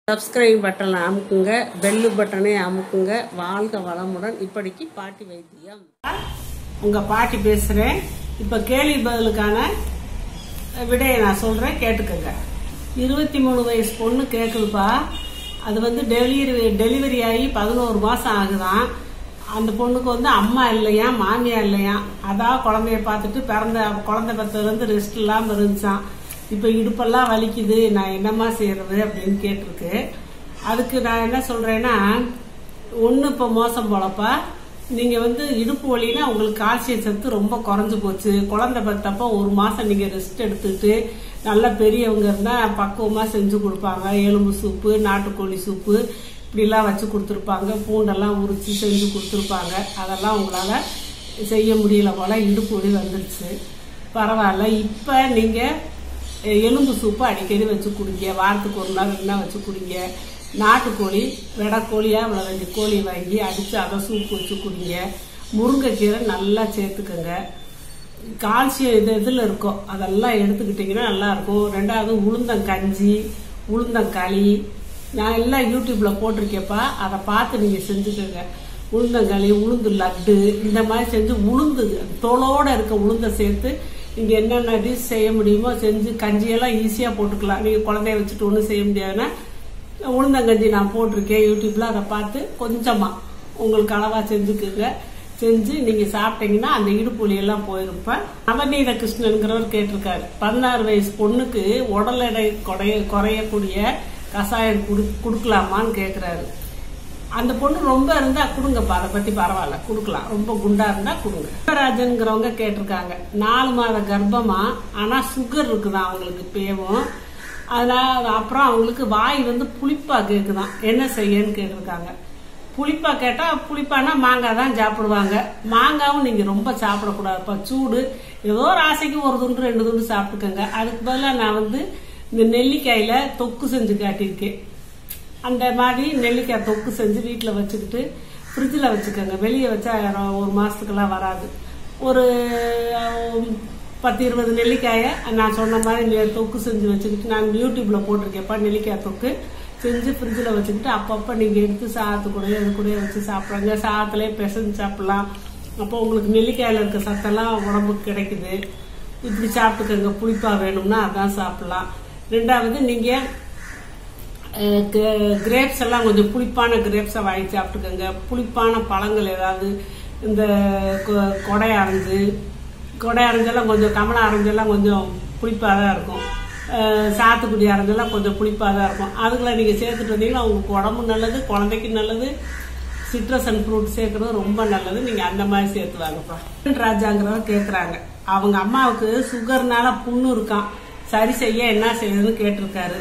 Subscribe பட்டனை அமுக்குங்க, bell பட்டனை அமுக்குங்க. வாழ்க வளமுடன். இப்படிக்கு பாட்டி வைத்தியம். உங்க பாட்டி பேசுறேன். இப்ப கேள்வி பதிலுக்கான விடையை நான் சொல்றேன், கேட்டுக்கங்க. 23 வயசு பொண்ணு கேக்குதுப்பா. அது வந்து டெலிவரி ஆகி 11 மாசம் ஆகுதான். அந்த பொண்ணுக்கு வந்து அம்மா இல்லையா, மாமியா இல்லையா. அதான் குழந்தைய பார்த்துட்டு குழந்தை பெற்றதுல இருந்து ரெஸ்ட் இல்லாம இருந்துச்சான். இப்ப இடுப்பெல்லாம் வலிக்குது, நான் என்னமா செய்யறது அப்படின்னு கேட்டிருக்கு. அதுக்கு நான் என்ன சொல்றேன்னா, ஒண்ணு இப்ப மோசம் போலப்பா. நீங்க வந்து இடுப்பு வலினா உங்களுக்கு கால்சியம் சத்து ரொம்ப குறைஞ்சு போச்சு. குழந்தை பெற்றப்ப 1 மாசம் நீங்க ரெஸ்ட் எடுத்துட்டு நல்ல பெரியவங்க இருந்தா பக்குவமா செஞ்சு கொடுப்பாங்க. எலும்பு சூப்பு, நாட்டுக்கோழி சூப்பு இப்படி எல்லாம் வச்சு கொடுத்துருப்பாங்க. பூண்டெல்லாம் உரிச்சு செஞ்சு கொடுத்துருப்பாங்க. அதெல்லாம் உங்களால செய்ய முடியல போல, இடுப்பு வலி வந்துருச்சு. பரவாயில்ல. இப்ப நீங்க எலும்பு சூப்பு அடிக்கடி வச்சு குடிங்க. வாரத்துக்கு 1 நாள் 2 நாள் வச்சு குடிங்க. நாட்டுக்கோழி வெடக்கோழியா 2 கோழி வாங்கி அடிச்சு அதை சூப்பு வச்சு குடிங்க. முருங்கைக்கீரை நல்லா சேர்த்துக்கோங்க. கால்சியம் இதுல இருக்கும், அதெல்லாம் எடுத்துக்கிட்டீங்கன்னா நல்லா இருக்கும். 2வது உளுந்தங்கஞ்சி, உளுந்தங்களி நான் எல்லாம் யூடியூப்ல போட்டிருக்கேப்பா, அதை பார்த்து நீங்க செஞ்சுக்கோங்க. உளுந்தங்களி, உளுந்து லட்டு இந்த மாதிரி செஞ்சு, உளுந்து தோலோட இருக்க உளுந்தை சேர்த்து நீங்க என்னென்ன டிஷ் செய்ய முடியுமோ செஞ்சு, கஞ்சியெல்லாம் ஈஸியா போட்டுக்கலாம். நீங்க குழந்தைய வச்சுட்டு ஒன்றும் செய்ய முடியாதுன்னா உளுந்தங்கஞ்சி நான் போட்டிருக்கேன் யூடியூப்ல, அதை பார்த்து கொஞ்சமா உங்களுக்கு அளவா செஞ்சுக்குங்க. செஞ்சு நீங்க சாப்பிட்டீங்கன்னா அந்த இடுப்பு வலி எல்லாம் போயிருப்ப. நவநீத கிருஷ்ணன்கிறவர் கேட்டிருக்காரு, 16 வயசு பொண்ணுக்கு உடல் எடை குறையக்கூடிய கஷாயம் குடுக்கலாமான்னு கேக்குறாரு. அந்த பொண்ணு ரொம்ப இருந்தா கொடுங்கப்பா, அதை பத்தி பரவாயில்ல, கொடுக்கலாம். ரொம்ப குண்டா இருந்தா கொடுங்க. ராஜன்கிறவங்க கேட்டிருக்காங்க, 4 மாத கர்ப்பமா, ஆனா சுகர் இருக்குதான் அவங்களுக்கு இப்பவும். அதனால அப்புறம் அவங்களுக்கு வாய் வந்து புளிப்பா கேக்குதான், என்ன செய்யன்னு கேட்டிருக்காங்க. புளிப்பா கேட்டா, புளிப்பானா மாங்காய் தான் சாப்பிடுவாங்க. மாங்காவும் நீங்க ரொம்ப சாப்பிடக்கூடாதுப்பா, சூடு. ஏதோ ஒரு ஆசைக்கு 1 துண்டு 2 துண்டு சாப்பிட்டுக்கோங்க. அதுக்கு பதிலாக நான் வந்து இந்த நெல்லிக்காயில தொக்கு செஞ்சு காட்டியிருக்கேன். அந்த மாதிரி நெல்லிக்காய் தொக்கு செஞ்சு வீட்டுல வச்சுக்கிட்டு ஃப்ரிட்ஜில் வச்சுக்கோங்க. வெளியே வச்சா 1 மாசத்துக்கெல்லாம் வராது. ஒரு 10-20 நெல்லிக்காயை நான் சொன்ன மாதிரி தொக்கு செஞ்சு வச்சுக்கிட்டு, நான் யூடியூப்ல போட்டிருக்கேன்ப்பா, நெல்லிக்காய் தொக்கு செஞ்சு ஃப்ரிட்ஜில் வச்சுக்கிட்டு அப்பப்போ நீங்க எடுத்து சாதத்து கூட அது கூட வச்சு சாப்பிடுறாங்க. சாதத்திலே பிசைஞ்சு சாப்பிடலாம். அப்போ உங்களுக்கு நெல்லிக்காயில இருக்க சத்தெல்லாம் உடம்புக்கு கிடைக்குது. இப்படி சாப்பிட்டுக்கோங்க. புளிப்பா வேணும்னா அதான் சாப்பிடலாம். 2வது நீங்க கிரேப்ஸ் எல்லாம் கொஞ்சம் புளிப்பான கிரேப்ஸை வாங்கி சாப்பிட்டுக்கோங்க. புளிப்பான பழங்கள் ஏதாவது, இந்த கொடை அரைஞ்செல்லாம் கொஞ்சம், கமலா அரைஞ்செல்லாம் கொஞ்சம் புளிப்பாக தான் இருக்கும். சாத்துக்குடி அரைஞ்செல்லாம் கொஞ்சம் புளிப்பாக தான் இருக்கும். அதுக்குள்ள நீங்க சேர்த்துட்டு வந்தீங்கன்னா உங்களுக்கு உடம்பு நல்லது, குழந்தைக்கு நல்லது. சிட்ரஸ் அண்ட் ஃப்ரூட் சேர்க்கறது ரொம்ப நல்லது. நீங்க அந்த மாதிரி சேர்த்து வாங்கப்பா. ராஜாங்கிறவங்க கேக்குறாங்க, அவங்க அம்மாவுக்கு சுகர்னால புண்ணு இருக்கான், சரி செய்ய என்ன செய்யறதுன்னு கேட்டிருக்காரு.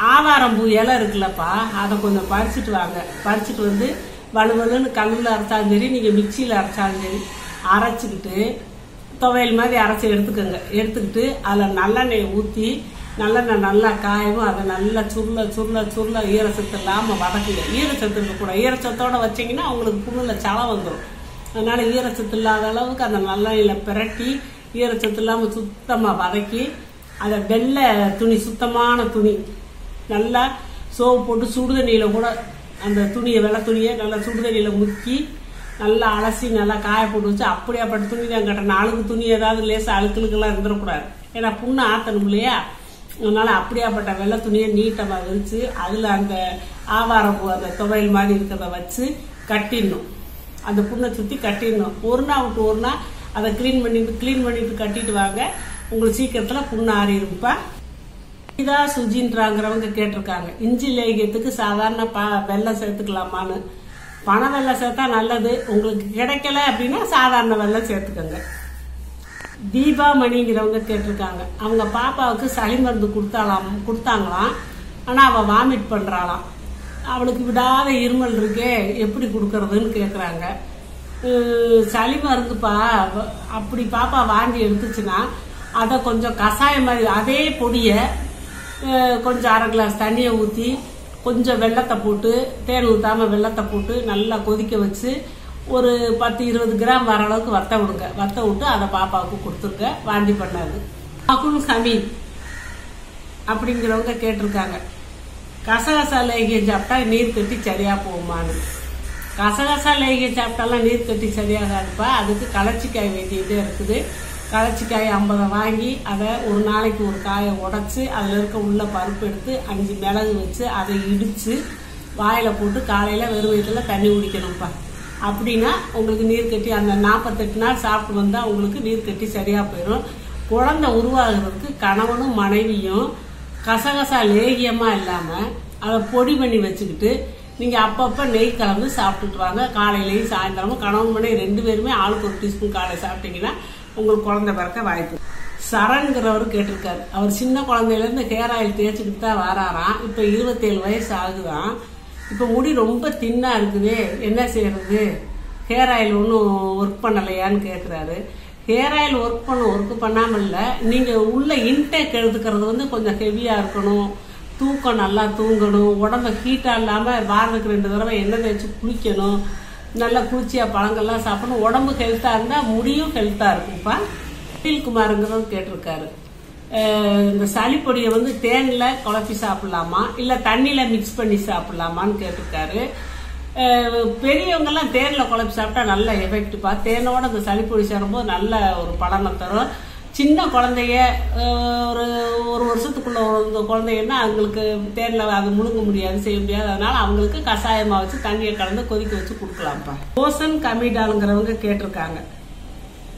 ஆவாரம்பூ இலை இருக்குல்லப்பா, அதை கொஞ்சம் பறிச்சுட்டு வாங்க. பறிச்சுட்டு வந்து வலுவலுன்னு கல்லுல அரைச்சாலும் சரி, நீங்க மிக்சியில அரைச்சாலும் சரி, அரைச்சுக்கிட்டு துவையல் மாதிரி அரைச்சி எடுத்துக்கோங்க. எடுத்துக்கிட்டு அதுல நல்லெண்ணெய் ஊற்றி, நல்லெண்ணெய் நல்லா காயவும், அதை நல்லா சுருள சுருள சுருள ஈரச்சத்து இல்லாம வதக்குங்க. ஈரச்சத்து இருக்கக்கூடாது. ஈரச்சத்தோட வச்சீங்கன்னா அவங்களுக்கு புண்ணுல சளை வந்துடும். அதனால ஈரச்சத்து இல்லாத அளவுக்கு அந்த நல்லெண்ணெயில பிரட்டி ஈரச்சத்து இல்லாம சுத்தமா வதக்கி, அதை வெள்ளை துணி, சுத்தமான துணி, நல்லா சோப்பு போட்டு சுடுதண்ணியில கூட அந்த துணியை, வெள்ளை துணியை நல்லா சுடுதண்ணியில முக்கி நல்லா அலசி நல்லா காய போட்டு வச்சு, அப்படியாப்பட்ட துணி தான் கட்டணும். அழுக்கு துணி ஏதாவது லேசா அழுக்குலாம் இருந்துடக்கூடாது. ஏன்னா புண்ணு ஆத்தணும் இல்லையா. அதனால அப்படியாப்பட்ட வெள்ளை துணியை நீட்டமா விரிச்சு அதுல அந்த ஆவாரப்பூ, அந்த துவையல் மாதிரி இருக்கிறத வச்சு கட்டிடணும். அந்த புண்ணை சுத்தி கட்டிடணும். 1 நாள் விட்டு 1 நாள் அதை கிளீன் பண்ணிட்டு கட்டிட்டு வாங்க. உங்களுக்கு சீக்கிரத்துல புண்ணு ஆறிருப்பா. இதா சுஜின்றாங்கிறவங்க கேட்டிருக்காங்க, இஞ்சி லேகியத்துக்கு சாதாரண வெல்லம் சேர்த்துக்கலாமான்னு. பனை வெல்லம் சேர்த்தா நல்லது. உங்களுக்கு கிடைக்கல அப்படின்னா சாதாரண வெல்லம் சேர்த்துக்கோங்க. தீபா மணிங்கிறவங்க கேட்டிருக்காங்க, அவங்க பாப்பாவுக்கு சளி மருந்து கொடுத்தாங்களாம், ஆனா அவ வாமிட் பண்றாளாம். அவளுக்கு விடாத இருமல் இருக்கே, எப்படி கொடுக்கறதுன்னு கேக்குறாங்க. சளி மருந்துப்பா, அப்படி பாப்பா வாந்தி எடுத்துச்சுன்னா அதை கொஞ்சம் கஷாயம் மாதிரி, அதே பொடிய கொஞ்சம் 1/2 கிளாஸ் தண்ணியை ஊற்றி கொஞ்சம் வெள்ளத்தை போட்டு, தேன் ஊத்தாம வெள்ளத்தை போட்டு நல்லா கொதிக்க வச்சு ஒரு 10-20 கிராம் வர அளவுக்கு வத்த விடுங்க. வத்த விட்டு அதை பாப்பாவுக்கு கொடுத்துருங்க, வாந்தி பண்ணாது. அகுல் ஹமீத் அப்படிங்கிறவங்க கேட்டிருக்காங்க, கசகசா லேகியம் சாப்பிட்டா நீர் கட்டி சரியா போகுமான்னு. கசகசா லேகியம் சாப்பிட்டாலாம் நீர் கட்டி சரியாகாதுப்பா. அதுக்கு கலச்சிக்காய் வேண்டியதே இருக்குது. கலச்சிக்காய் 50 வாங்கி அதை ஒரு நாளைக்கு ஒரு காயை உடைச்சு அதில் இருக்க உள்ள பருப்பு எடுத்து 5 மிளகு வச்சு அதை இடித்து வாயில் போட்டு காலையில் வெறும் வயிற்றுல தண்ணி குடிக்கணும்ப்பா. அப்படின்னா உங்களுக்கு நீர் கட்டி அந்த 48 நாள் சாப்பிட்டு வந்தால் உங்களுக்கு நீர் கட்டி சரியாக போயிடும். குழந்தை உருவாகிறதுக்கு கணவனும் மனைவியும் கசகசா லேகியமாக இல்லாமல் அதை பொடி பண்ணி வச்சுக்கிட்டு நீங்கள் அப்பப்போ நெய் கலந்து சாப்பிட்டுட்டு வாங்க. காலையிலையும் சாயந்தரமும் கணவன் மனைவி 2 பேருமே ஆளுக்கு ஒரு டீஸ்பூன் காலை சாப்பிட்டீங்கன்னா உங்களுக்கு குழந்தை பிறக்க வாய்ப்பு. சரண்கிறவர் கேட்டிருக்காரு. அவர் சின்ன குழந்தையிலேருந்து ஹேர் ஆயில் தேய்ச்சிக்கிட்டு தான் வராராம். இப்போ 27 வயசு ஆகுதான். இப்போ முடி ரொம்ப தின்னா இருக்குது, என்ன செய்யறது? ஹேர் ஆயில் ஒன்றும் ஒர்க் பண்ணலையான்னு கேட்குறாரு. ஹேர் ஆயில் ஒர்க் பண்ணாமல் இல்லை, நீங்கள் உள்ள இன்டேக் எடுத்துக்கிறது வந்து கொஞ்சம் ஹெவியாக இருக்கணும். தூக்கம் நல்லா தூங்கணும். உடம்ப ஹீட்டாக இல்லாமல் வாரத்துக்கு 2 தடவை எண்ணெய் தேய்ச்சி குளிக்கணும். நல்லா குளிர்ச்சியாக பழங்கள்லாம் சாப்பிடணும். உடம்பு ஹெல்த்தாக இருந்தால் முடியும் ஹெல்த்தாக இருக்கும்ப்பா. குமாருங்கிறவர் கேட்டிருக்காரு. இந்த சளிப்பொடியை வந்து தேனில் குழப்பி சாப்பிடலாமா இல்லை தண்ணியில் மிக்ஸ் பண்ணி சாப்பிடலாமான்னு கேட்டிருக்காரு. பெரியவங்கெல்லாம் தேனில் குழப்பி சாப்பிட்டா நல்ல எஃபெக்ட்ப்பா. தேனோட இந்த சளிப்பொடி சேரும்போது நல்ல ஒரு பலனை தரும். சின்ன குழந்தைய ஒரு வருஷத்துக்குள்ள குழந்தைங்கன்னா அவங்களுக்கு தேனில் அது முழுங்க முடியாது, செய்ய முடியாது. அதனால அவங்களுக்கு கஷாயமாக வச்சு தண்ணியை கலந்து கொதிக்க வச்சு கொடுக்கலாம்ப்பா. ஓசன் கமிடாலுங்கிறவங்க கேட்டிருக்காங்க.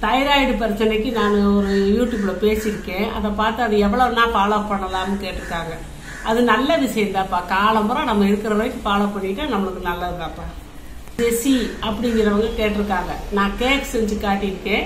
தைராய்டு பிரச்சனைக்கு நான் ஒரு யூடியூப்ல பேசியிருக்கேன். அதை பார்த்து அது எவ்வளவுனா ஃபாலோ பண்ணலாம்னு கேட்டிருக்காங்க. அது நல்ல விஷயம் தான்ப்பா. காலமுறை நம்ம இருக்கிற வரைக்கும் ஃபாலோ பண்ணிட்டா நம்மளுக்கு நல்லதுதான்ப்பா. ஜெசி அப்படிங்கிறவங்க கேட்டிருக்காங்க. நான் கேக் செஞ்சு காட்டியிருக்கேன்.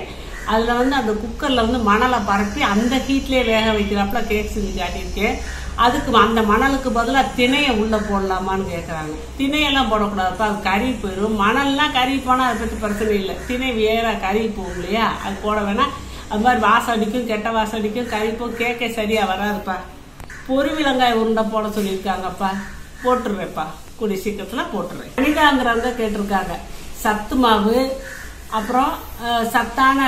அதில் வந்து அந்த குக்கரில் வந்து மணலை பரப்பி அந்த ஹீட்லேயே வேக வைக்கிறாப்புல கேக் செஞ்சு காட்டியிருக்கேன். அதுக்கு அந்த மணலுக்கு பதிலாக திணையை உள்ளே போடலாமான்னு கேட்குறாங்க. திணையெல்லாம் போடக்கூடாதுப்பா, அது கறி போயிடும். மணல்லாம் கறி போனால் அதை பற்றி பிரச்சனை இல்லை. திணை வேற கறி போகும் இல்லையா, அது போட வேணாம். அது மாதிரி வாசம் அடிக்கும், கெட்ட வாசம் அடிக்கும், கறிப்போம், கேக்கே சரியாக வராதுப்பா. பொரிவிலங்காய் உருண்டை போட சொல்லியிருக்காங்கப்பா. போட்டுருவேன்ப்பா, கூடிய சீக்கிரத்தில் போட்டுருவேன். அனிதாங்கிறவங்க கேட்டிருக்காங்க. சத்து மாவு அப்புறம் சத்தான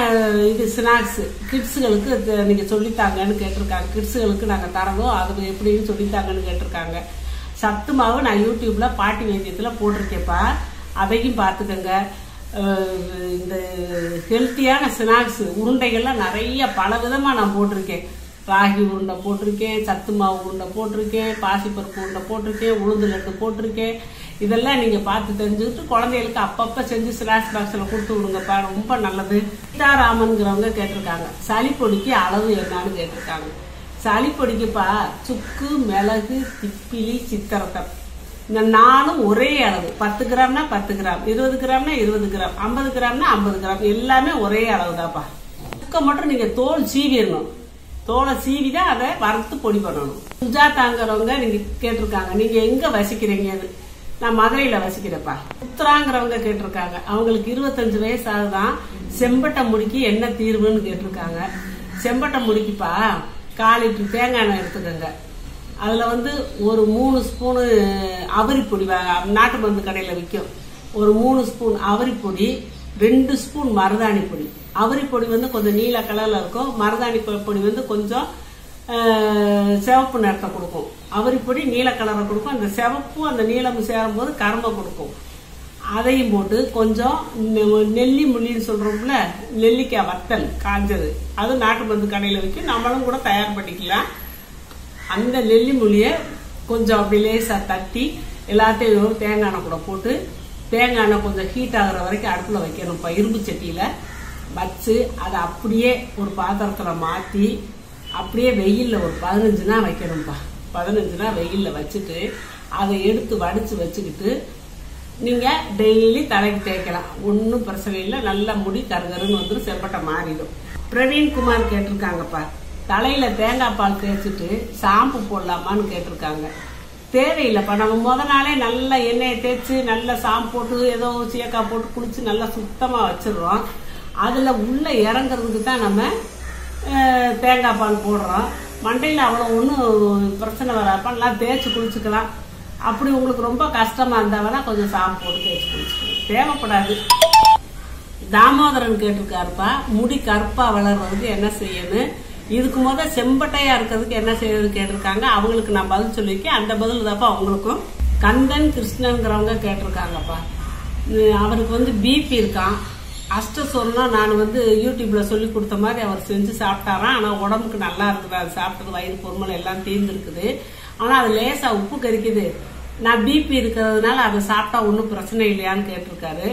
இது ஸ்நாக்ஸ் கிட்ஸுகளுக்கு நீங்கள் சொல்லித்தாங்கன்னு கேட்டிருக்காங்க. கிட்ஸுகளுக்கு நாங்கள் தரணும், அது எப்படின்னு சொல்லித்தாங்கன்னு கேட்டிருக்காங்க. சத்து மாவு நான் யூடியூப்ல பாட்டி வைத்தியத்தில் போட்டிருக்கேன்ப்பா, அதையும் பார்த்துக்கோங்க. இந்த ஹெல்த்தியான ஸ்நாக்ஸ் உருண்டைகள்லாம் நிறைய பல விதமாக நான் போட்டிருக்கேன். ராகி உருண்டை போட்டிருக்கேன், சத்து மாவு உருண்டை போட்டிருக்கேன், பாசிப்பருப்பு உருண்டை போட்டிருக்கேன், உளுந்து லட்டு போட்டிருக்கேன். இதெல்லாம் நீங்க பார்த்து தெரிஞ்சுக்கிட்டு குழந்தைகளுக்கு அப்பப்ப செஞ்சு ஸ்நாக்ஸ் பாக்ஸ்ல கொடுத்து விடுங்கப்பா, ரொம்ப நல்லது. சீதாராமன்கிறவங்க கேட்டிருக்காங்க. சளிப்பொடிக்கு அளவு என்னன்னு கேட்டிருக்காங்க. சளிப்பொடிக்குப்பா சுக்கு, மிளகு, திப்பிலி, சித்திரத்தம் இந்த 4 ஒரே அளவு. 10 கிராம்னா 10 கிராம், 20 கிராம்னா 20 கிராம், 50 கிராம்னா 50 கிராம், எல்லாமே ஒரே அளவு தான்ப்பா. சுக்க மட்டும் நீங்க தோல் சீவிடணும். தோலை சீவி தான் அதை வறுத்து பொடி பண்ணணும். சுஜாதாங்கிறவங்க நீங்க கேட்டிருக்காங்க. நீங்க எங்க வசிக்கிறீங்க? நான் மதுரையில வசிக்கிறப்பா. உத்தராங்கிறவங்க கேட்டிருக்காங்க. அவங்களுக்கு 25 வயசு ஆகுதான். செம்பட்டை முடிக்கு என்ன தீர்வுன்னு கேட்டிருக்காங்க. செம்பட்டை முடிக்குப்பா 1/4 லிட்டர் தேங்காய் எண்ணெய் எடுத்துக்கோங்க. அதுல வந்து ஒரு 3 ஸ்பூனு அவரிப்பொடி, நாட்டு மருந்து கடையில விற்கும். ஒரு 3 ஸ்பூன் அவரிப்பொடி, 2 ஸ்பூன் மருதாணி பொடி. அவரிப்பொடி வந்து கொஞ்சம் நீல கலர்ல இருக்கும், மருதாணி பொடி வந்து கொஞ்சம் சிவப்பு நிறத்தை கொடுக்கும். அவரிப்பொடி நீல கலரை கொடுக்கும். அந்த சிவப்பும் அந்த நீளமும் சேரும் போது கரும்பை கொடுக்கும். அதையும் போட்டு கொஞ்சம் நெல்லி முள்ளின்னு சொல்றோம்ல, நெல்லிக்காய் வத்தல் காஞ்சது, அது நாட்டு மருந்து கடையில விற்கும், நம்மளும் கூட தயார் பண்ணிக்கலாம். அந்த நெல்லி முள்ளிய கொஞ்சம் அப்படி லேசா தட்டி எல்லாத்தையும் தேங்காய் எண்ணெய் கூட போட்டு, தேங்காய் எண்ணெய் கொஞ்சம் ஹீட் ஆகுற வரைக்கும் அடுப்புல வைக்கணும்ப்பா. இரும்பு சட்டியில வச்சு அதை அப்படியே ஒரு பாத்திரத்துல மாத்தி அப்படியே வெயில்ல ஒரு 15 நாள் வைக்கணும்ப்பா. 15 நாள் வெயில்ல வச்சுட்டு அதை எடுத்து வடிச்சு வச்சுக்கிட்டு நீங்க டெய்லி தலைக்கு தேய்க்கலாம். ஒன்னும் பிரச்சனை இல்லை. நல்ல முடி கருகருன்னு வந்து செப்பட்டை மாறிடும். பிரவீன்குமார் கேட்டிருக்காங்கப்பா. தலையில தேங்காய் பால் தேய்ச்சிட்டு ஷாம்பு போடலாமான்னு கேட்டிருக்காங்க. தேவையில்லைப்பா. நம்ம முத நாளே நல்ல எண்ணெயை தேய்ச்சி நல்ல ஷாம்பு போட்டு ஏதோ சீயக்காய் போட்டு குளிச்சு நல்லா சுத்தமா வச்சிடுறோம். அதுல உள்ள இறங்குறதுக்கு தான் நம்ம தேங்காய் பால் போடுறோம். மண்டையில் அவ்வளோ ஒன்றும் பிரச்சனை வராப்பா. நல்லா தேய்ச்சி குளிச்சுக்கலாம். அப்படி உங்களுக்கு ரொம்ப கஷ்டமா இருந்தாங்கன்னா கொஞ்சம் ஷாம்பு போட்டு தேய்ச்சி குளிச்சுக்கலாம், தேவைப்படாது. தாமோதரன் கேட்டிருக்காருப்பா. முடி கருப்பா வளர்றதுக்கு என்ன செய்யணும்? இதுக்கு செம்பட்டையா இருக்கிறதுக்கு என்ன செய்யறது கேட்டிருக்காங்க. அவங்களுக்கு நான் பதில் சொல்லியிருக்கேன். அந்த பதில் தாப்பா அவங்களுக்கும். கந்தன் கிருஷ்ணங்கிறவங்க கேட்டிருக்காங்கப்பா. அவருக்கு பிபி இருக்கான். அஷ்டசோர்னா நான் யூடியூப்ல சொல்லி கொடுத்த மாதிரி அவர் செஞ்சு சாப்பிட்டாராம். ஆனா உடம்புக்கு நல்லா இருக்குது. அது சாப்பிட்டது வயிறு பொறுமல் எல்லாம் தீர்ந்துருக்குது. ஆனா அது லேசா உப்பு கறிக்குது. நான் பிபி இருக்கிறதுனால அதை சாப்பிட்டா ஒன்றும் பிரச்சனை இல்லையான்னு கேட்டிருக்காரு.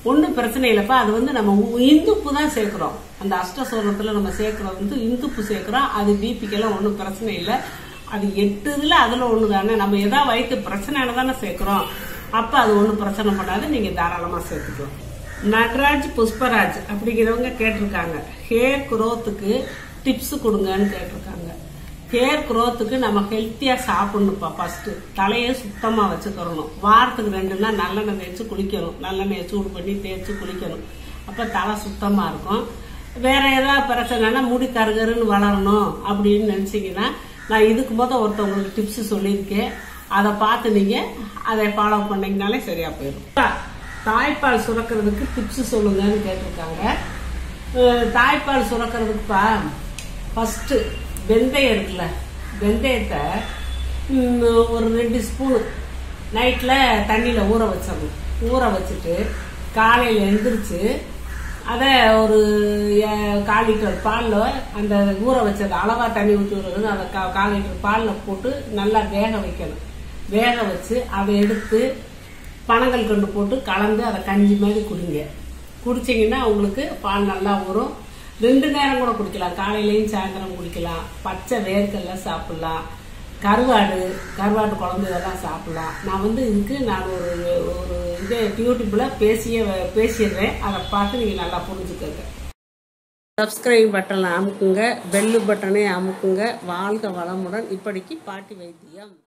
ஒன்றும் பிரச்சனை இல்லப்பா. அது நம்ம இந்துப்பு தான் சேர்க்கிறோம். அந்த அஷ்டசோரத்துல நம்ம சேர்க்கறது இந்துப்பு சேர்க்கிறோம். அது பிபிக்கெல்லாம் ஒன்றும் பிரச்சனை இல்லை. அது 8 இதுல அதுல ஒண்ணு தானே. நம்ம ஏதாவது வயிற்று பிரச்சனைன்னு தானே சேர்க்கிறோம். அப்ப அது ஒன்றும் பிரச்சனை பண்ணாது. நீங்க தாராளமா சேர்த்துக்கலாம். நட்ராஜ் புஷ்பராஜ் அப்படிங்கிறவங்க கேட்டிருக்காங்க. ஹேர் குரோத்துக்கு டிப்ஸ் கொடுங்கன்னு கேட்டிருக்காங்க. ஹேர் குரோத்துக்கு நம்ம ஹெல்த்தியா சாப்பிடணும்ப்பா. ஃபர்ஸ்ட் தலையை சுத்தமா வச்சுக்கிறணும். வாரத்துக்கு 2 நாள் நல்லெண்ணெய் தேய்ச்சி குளிக்கணும். நல்லெண்ணெயை சூடு பண்ணி தேய்ச்சி குளிக்கணும். அப்ப தலை சுத்தமா இருக்கும். வேற ஏதாவது பிரச்சனைனா முடி கருகருன்னு வளரணும் அப்படின்னு நினைச்சீங்கன்னா நான் இதுக்கு ஒருத்தவங்களுக்கு டிப்ஸ் சொல்லியிருக்கேன். அதை பார்த்து நீங்க அதை ஃபாலோ பண்ணீங்கனாலே சரியா போயிடும். தாய்ப்பால் சுரக்கிறதுக்கு டிப்ஸ் சொல்லுங்கன்னு கேட்டிருக்காங்க. தாய்ப்பால் சுரக்கிறதுக்குப்பா ஃபர்ஸ்ட் வெந்தயம் இருக்குல்ல, வெந்தயத்தை ஒரு 2 ஸ்பூனு நைட்ல தண்ணியில ஊற வச்சிடணும். ஊற வச்சுட்டு காலையில எழுந்திரிச்சு அதை ஒரு 1/4 லிட்டர் பாலில் அந்த ஊற வச்சது அளவா தண்ணி ஊற்றி விடுறது அதை 1/4 லிட்டர் பாலில் போட்டு நல்லா வேக வைக்கணும். வேக வச்சு அதை எடுத்து பனங்கள் கண்டு போட்டு கலந்து அதை கஞ்சி மாதிரி குடிங்க. குடிச்சிங்கன்னா உங்களுக்கு பால் நல்லா ஊறும். 2 நேரம் கூட குடிக்கலாம். காலையிலையும் சாயந்தரம் குடிக்கலாம். பச்சை வேர்க்கடலை சாப்பிடலாம். கருவாடு குழம்பு இதெல்லாம் சாப்பிடலாம். நான் இதுக்கு நான் ஒரு இது யூடியூப்ல பேசிடுறேன். அதை பார்த்து நீங்க நல்லா புரிஞ்சுக்கங்க. சப்ஸ்கிரைப் பட்டனை அமுக்குங்க, பெல் பட்டனை அமுக்குங்க. வாழ்க வளமுடன். இப்படிக்கு பாட்டி வைத்தியம்.